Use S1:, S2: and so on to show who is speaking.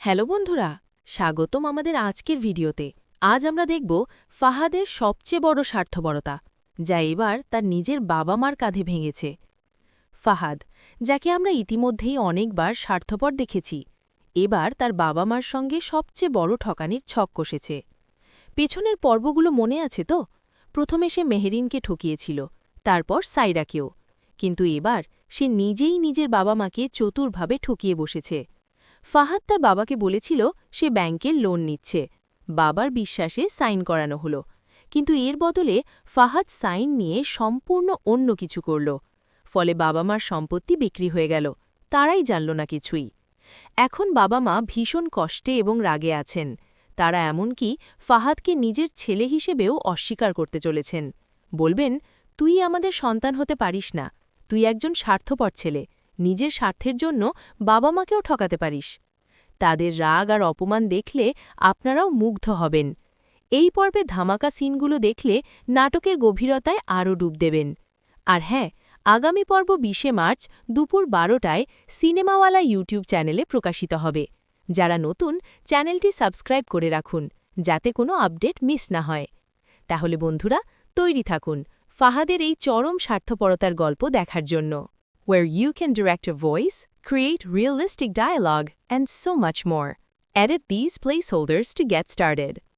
S1: Hello বন্ধুরা, স্বাগতম আমাদের আজকের ভিডিওতে। আজ আমরা দেখব ফাহাদের সবচেয়ে বড় স্বার্থপরতা, যা এবার তার নিজের বাবা মার কাঁধে ভেঙেছে। ফাহাদ, যাকে আমরা ইতিমধ্যেই অনেকবার স্বার্থপর দেখেছি, এবার তার বাবা মার সঙ্গে সবচেয়ে বড় ঠকানির ছক কষেছে। পেছনের পর্বগুলো মনে আছে তো? প্রথমে সে মেহেরিনকে ঠকিয়েছিল, তারপর সাইরাকেও। কিন্তু এবার সে নিজেই নিজের বাবা মাকে চতুরভাবে ঠকিয়ে বসেছে। ফাহাদ তার বাবাকে বলেছিল সে ব্যাংকের লোন নিচ্ছে। বাবার বিশ্বাসে সাইন করানো হলো, কিন্তু এর বদলে ফাহাদ সাইন নিয়ে সম্পূর্ণ অন্য কিছু করল। ফলে বাবা মার সম্পত্তি বিক্রি হয়ে গেল, তারাই জানল না কিছুই। এখন বাবা মা ভীষণ কষ্টে এবং রাগে আছেন। তারা এমনকি ফাহাদকে নিজের ছেলে হিসেবেও অস্বীকার করতে চলেছেন। বলবেন, তুই আমাদের সন্তান হতে পারিস না, তুই একজন স্বার্থপর ছেলে, নিজের স্বার্থের জন্য বাবা মাকেও ঠকাতে পারিস। তাদের রাগ আর অপমান দেখলে আপনারাও মুগ্ধ হবেন। এই পর্বে ধামাকা সিনগুলো দেখলে নাটকের গভীরতায় আরও ডুব দেবেন। আর হ্যাঁ, আগামী পর্ব ২০ মার্চ দুপুর ১২টায় সিনেমাওয়ালা ইউটিউব চ্যানেলে প্রকাশিত হবে। যারা নতুন, চ্যানেলটি সাবস্ক্রাইব করে রাখুন, যাতে কোনো আপডেট মিস না হয়। তাহলে বন্ধুরা, তৈরি থাকুন ফাহাদের এই চরম স্বার্থপরতার গল্প দেখার জন্য, where you can direct a voice, create realistic dialogue, and so much more. Edit these placeholders to get started.